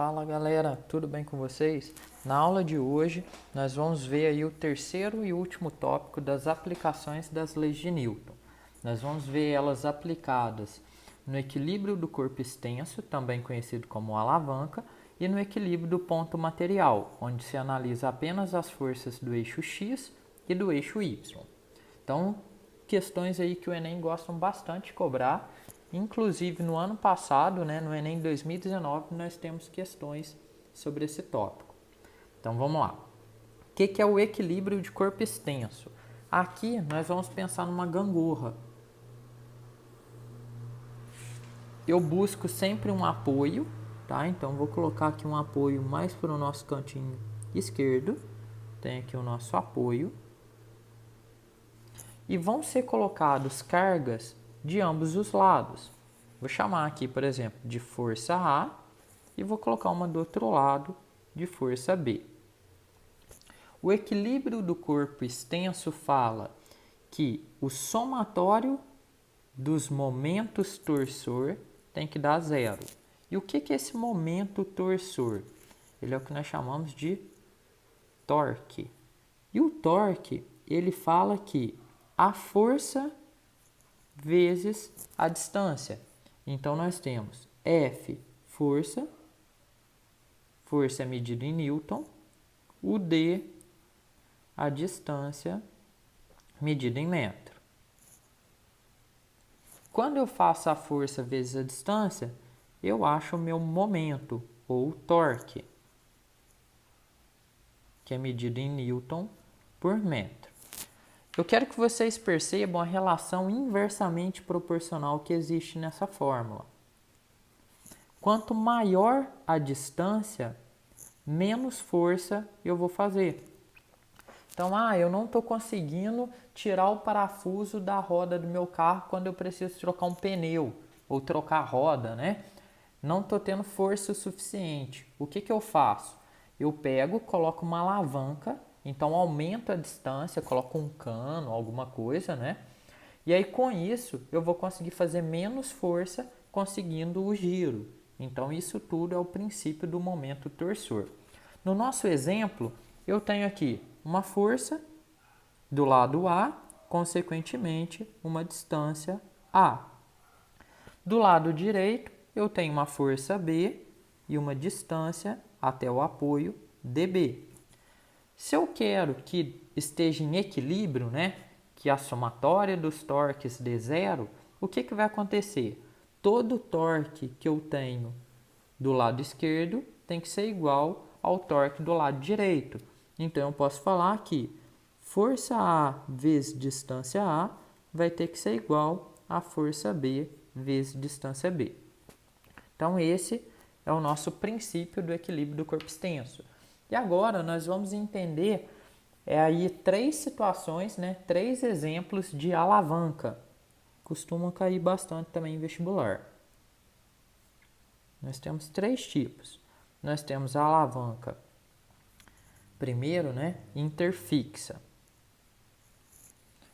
Fala galera, tudo bem com vocês? Na aula de hoje nós vamos ver aí o terceiro e último tópico das aplicações das leis de Newton. Nós vamos ver elas aplicadas no equilíbrio do corpo extenso, também conhecido como alavanca, e no equilíbrio do ponto material, onde se analisa apenas as forças do eixo X e do eixo Y. Então, questões aí que o Enem gostam bastante de cobrar. Inclusive, no ano passado, no Enem 2019, nós temos questões sobre esse tópico. Então, vamos lá. O que é o equilíbrio de corpo extenso? Aqui, nós vamos pensar numa gangorra. Eu busco sempre um apoio, tá? Então, vou colocar aqui um apoio mais para o nosso cantinho esquerdo. Tem aqui o nosso apoio. E vão ser colocados cargas de ambos os lados. Vou chamar aqui, por exemplo, de força A e vou colocar uma do outro lado de força B. O equilíbrio do corpo extenso fala que o somatório dos momentos torsor tem que dar zero. E o que é esse momento torsor? Ele é o que nós chamamos de torque. E o torque, ele fala que a força vezes a distância. Então, nós temos F, força é medida em Newton, o D, a distância, medida em metro. Quando eu faço a força vezes a distância, eu acho o meu momento, ou torque, que é medido em Newton por metro. Eu quero que vocês percebam a relação inversamente proporcional que existe nessa fórmula. Quanto maior a distância, menos força eu vou fazer. Então, eu não estou conseguindo tirar o parafuso da roda do meu carro quando eu preciso trocar um pneu ou trocar a roda, né? Não estou tendo força o suficiente. O que eu faço? Eu pego, coloco uma alavanca. Então, aumento a distância, coloco um cano, alguma coisa, né? E aí, com isso, eu vou conseguir fazer menos força, conseguindo o giro. Então, isso tudo é o princípio do momento torsor. No nosso exemplo, eu tenho aqui uma força do lado A, consequentemente, uma distância A. Do lado direito, eu tenho uma força B e uma distância até o apoio DB. Se eu quero que esteja em equilíbrio, que a somatória dos torques dê zero, o que vai acontecer? Todo torque que eu tenho do lado esquerdo tem que ser igual ao torque do lado direito. Então, eu posso falar que força A vezes distância A vai ter que ser igual a força B vezes distância B. Então, esse é o nosso princípio do equilíbrio do corpo extenso. E agora nós vamos entender aí três situações, três exemplos de alavanca. Costumam cair bastante também em vestibular. Nós temos três tipos. Nós temos a alavanca, primeiro, interfixa.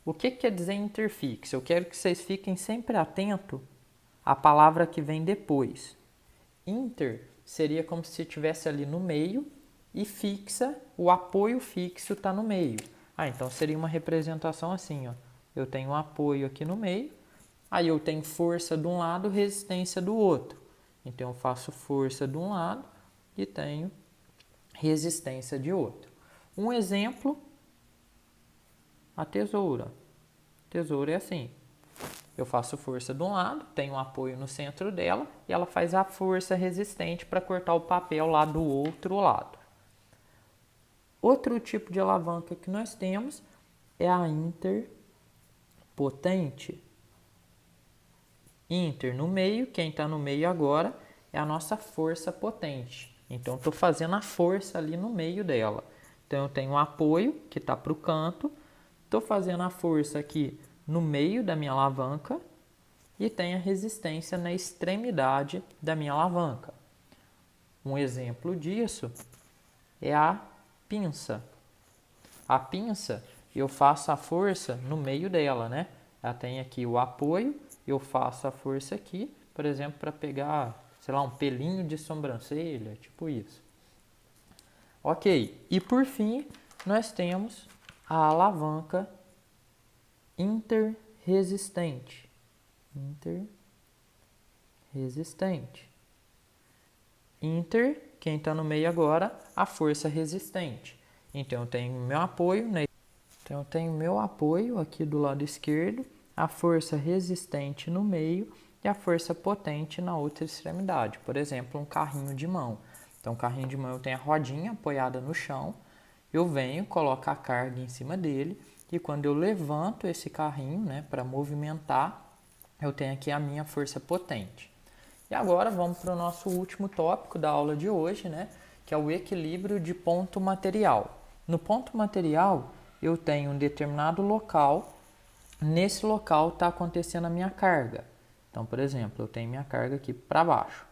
O que quer dizer interfixa? Eu quero que vocês fiquem sempre atentos à palavra que vem depois. Inter seria como se estivesse ali no meio, e fixa, o apoio fixo está no meio. Então seria uma representação assim, ó. Eu tenho um apoio aqui no meio, aí eu tenho força de um lado, resistência do outro. Então eu faço força de um lado e tenho resistência de outro. Um exemplo, a tesoura. Tesoura é assim. Eu faço força de um lado, tenho um apoio no centro dela e ela faz a força resistente para cortar o papel lá do outro lado. Outro tipo de alavanca que nós temos é a interpotente. Inter no meio, quem está no meio agora é a nossa força potente. Então, estou fazendo a força ali no meio dela. Então, eu tenho um apoio que está para o canto, estou fazendo a força aqui no meio da minha alavanca e tenho a resistência na extremidade da minha alavanca. Um exemplo disso é a pinça. A pinça, eu faço a força no meio dela, Ela tem aqui o apoio, eu faço a força aqui, por exemplo, para pegar, sei lá, um pelinho de sobrancelha, tipo isso. Ok, e por fim, nós temos a alavanca interresistente. Inter, quem está no meio agora, a força resistente. Então, eu tenho meu apoio, né? Então, eu tenho meu apoio aqui do lado esquerdo, a força resistente no meio e a força potente na outra extremidade. Por exemplo, um carrinho de mão. Então, o carrinho de mão eu tenho a rodinha apoiada no chão, eu venho, coloco a carga em cima dele e quando eu levanto esse carrinho, né, para movimentar, eu tenho aqui a minha força potente. E agora vamos para o nosso último tópico da aula de hoje, né, que é o equilíbrio de ponto material. No ponto material, eu tenho um determinado local, nesse local está acontecendo a minha carga. Então, por exemplo, eu tenho minha carga aqui para baixo.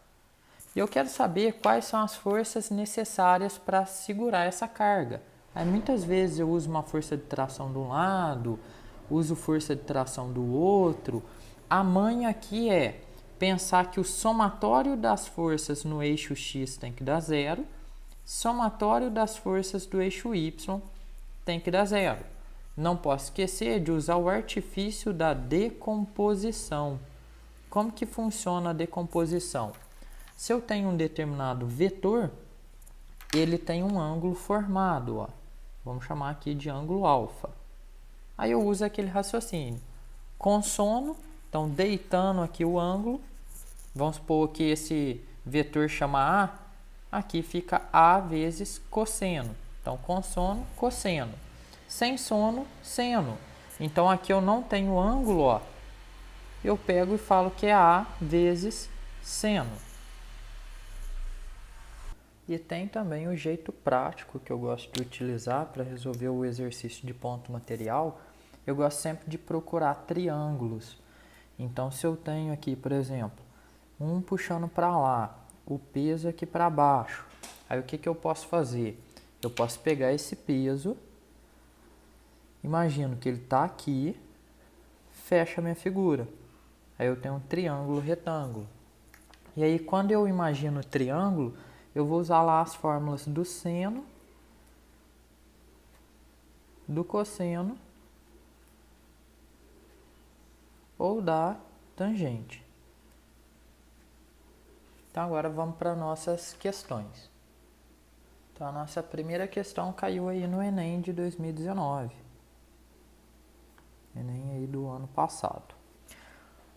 E eu quero saber quais são as forças necessárias para segurar essa carga. Aí, muitas vezes eu uso uma força de tração de um lado, uso força de tração do outro. A manha aqui é pensar que o somatório das forças no eixo X tem que dar zero, somatório das forças do eixo Y tem que dar zero. Não posso esquecer de usar o artifício da decomposição. Como que funciona a decomposição? Se eu tenho um determinado vetor, ele tem um ângulo formado, ó. Vamos chamar aqui de ângulo alfa. Aí eu uso aquele raciocínio. Consono, então deitando aqui o ângulo, vamos supor que esse vetor chama A, aqui fica A vezes cosseno. Então, consono, cosseno. Sem sono, seno. Então, aqui eu não tenho ângulo, ó. Eu pego e falo que é A vezes seno. E tem também o jeito prático que eu gosto de utilizar para resolver o exercício de ponto material. Eu gosto sempre de procurar triângulos. Então, se eu tenho aqui, por exemplo, um puxando para lá, o peso aqui para baixo, aí o que eu posso fazer? Eu posso pegar esse peso, imagino que ele está aqui, fecha a minha figura. Aí eu tenho um triângulo retângulo. E aí, quando eu imagino o triângulo, eu vou usar lá as fórmulas do seno, do cosseno ou da tangente. Então, agora vamos para nossas questões. Então, a nossa primeira questão caiu aí no Enem de 2019. Enem aí do ano passado.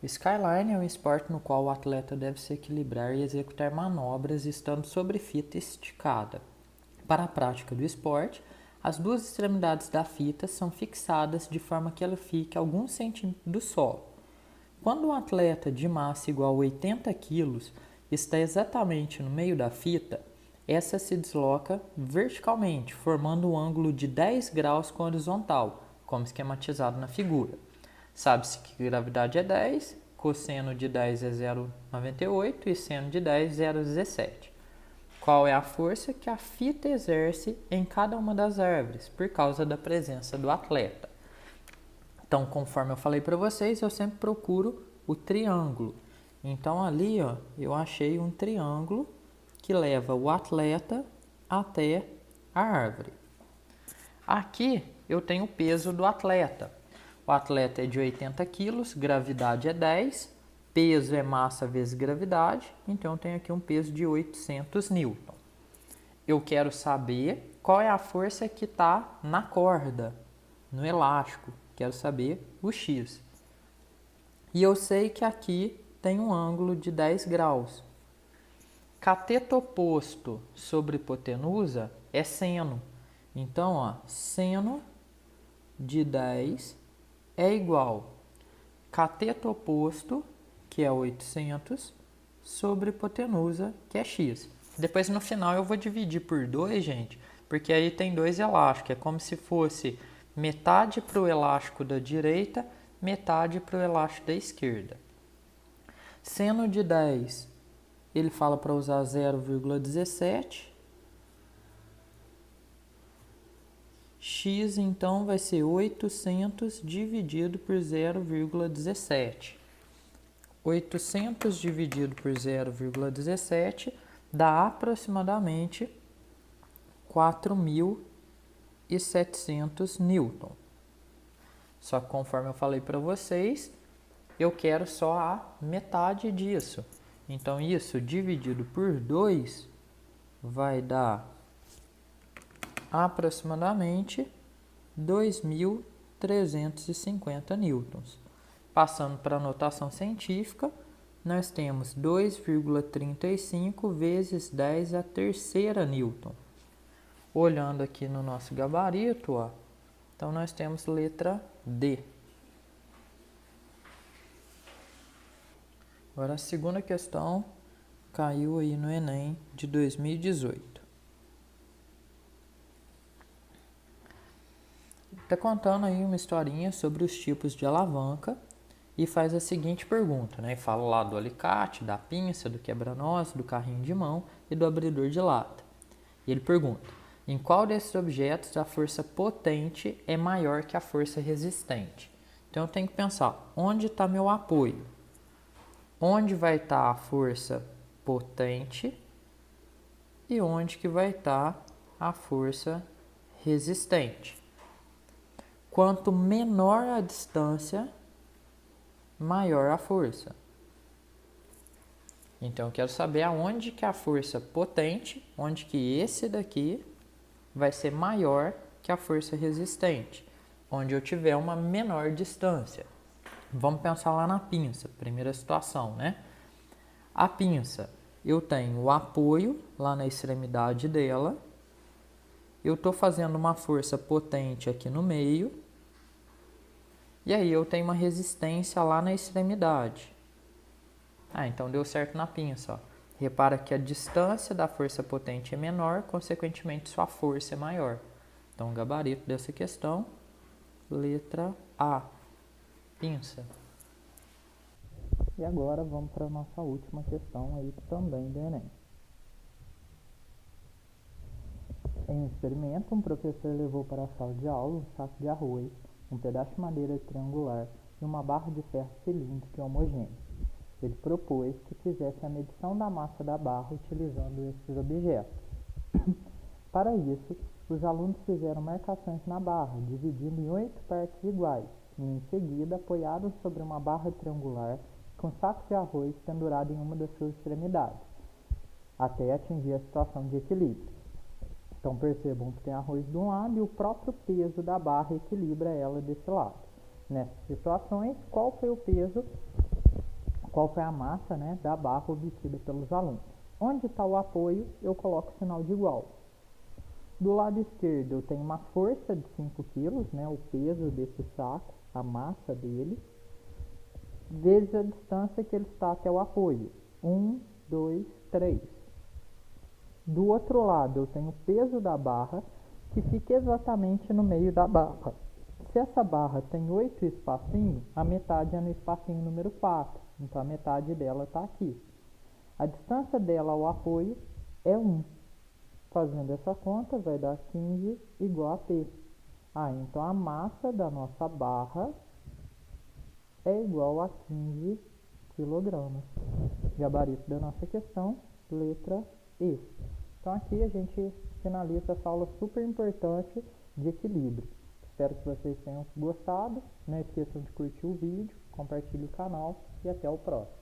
O skyline é um esporte no qual o atleta deve se equilibrar e executar manobras estando sobre fita esticada. Para a prática do esporte, as duas extremidades da fita são fixadas de forma que ela fique a alguns centímetros do solo. Quando um atleta de massa igual a 80 kg está exatamente no meio da fita, essa se desloca verticalmente, formando um ângulo de 10 graus com a horizontal, como esquematizado na figura. Sabe-se que gravidade é 10, cosseno de 10 é 0,98 e seno de 10 é 0,17. Qual é a força que a fita exerce em cada uma das árvores, por causa da presença do atleta? Então, conforme eu falei para vocês, eu sempre procuro o triângulo. Então, ali, ó, eu achei um triângulo que leva o atleta até a árvore. Aqui, eu tenho o peso do atleta. O atleta é de 80 kg, gravidade é 10, peso é massa vezes gravidade, então eu tenho aqui um peso de 800 N. Eu quero saber qual é a força que está na corda, no elástico. Quero saber o X. E eu sei que aqui tem um ângulo de 10 graus. Cateto oposto sobre hipotenusa é seno. Então, ó, seno de 10 é igual cateto oposto, que é 800, sobre hipotenusa, que é x. Depois, no final, eu vou dividir por 2, gente, porque aí tem dois elásticos. É como se fosse metade para o elástico da direita, metade para o elástico da esquerda. Seno de 10, ele fala para usar 0,17. X, então, vai ser 800 dividido por 0,17. 800 dividido por 0,17 dá aproximadamente 4.700 newton. Só que conforme eu falei para vocês, eu quero só a metade disso. Então, isso dividido por 2 vai dar aproximadamente 2.350 newtons. Passando para a notação científica, nós temos 2,35 vezes 10 a terceira newton. Olhando aqui no nosso gabarito, ó, então nós temos letra D. Agora a segunda questão caiu aí no Enem de 2018. Está contando aí uma historinha sobre os tipos de alavanca e faz a seguinte pergunta, né? Fala lá do alicate, da pinça, do quebra-nós, do carrinho de mão e do abridor de lata. E ele pergunta, em qual desses objetos a força potente é maior que a força resistente? Então eu tenho que pensar, onde está meu apoio? Onde vai estar a força potente e onde que vai estar a força resistente? Quanto menor a distância, maior a força. Então eu quero saber aonde que a força potente, onde que esse daqui vai ser maior que a força resistente, onde eu tiver uma menor distância. Vamos pensar lá na pinça, primeira situação, né? A pinça, eu tenho o apoio lá na extremidade dela, eu estou fazendo uma força potente aqui no meio, e aí eu tenho uma resistência lá na extremidade. Então deu certo na pinça, ó. Repara que a distância da força potente é menor, consequentemente sua força é maior. Então o gabarito dessa questão, letra A, pinça. E agora vamos para a nossa última questão aí também do Enem. Em um experimento, um professor levou para a sala de aula um saco de arroz, um pedaço de madeira triangular e uma barra de ferro cilíndrica homogênea. Ele propôs que fizesse a medição da massa da barra utilizando esses objetos. Para isso, os alunos fizeram marcações na barra, dividindo em 8 partes iguais, e em seguida apoiaram sobre uma barra triangular com um saco de arroz pendurado em uma das suas extremidades, até atingir a situação de equilíbrio. Então percebam que tem arroz de um lado e o próprio peso da barra equilibra ela desse lado. Nessas situações, qual foi o peso, qual foi a massa, né, da barra obtida pelos alunos? Onde está o apoio, eu coloco o sinal de igual. Do lado esquerdo eu tenho uma força de 5 kg, né, o peso desse saco, a massa dele, vezes a distância que ele está até o apoio. 1, 2, 3. Do outro lado eu tenho o peso da barra, que fica exatamente no meio da barra. Se essa barra tem 8 espacinhos, a metade é no espacinho número 4. Então a metade dela está aqui. A distância dela ao apoio é 1. Fazendo essa conta vai dar 15 igual a P. Então a massa da nossa barra é igual a 15 kg. Gabarito da nossa questão, letra E. Então aqui a gente finaliza essa aula super importante de equilíbrio. Espero que vocês tenham gostado. Não esqueçam de curtir o vídeo, compartilhe o canal e até o próximo.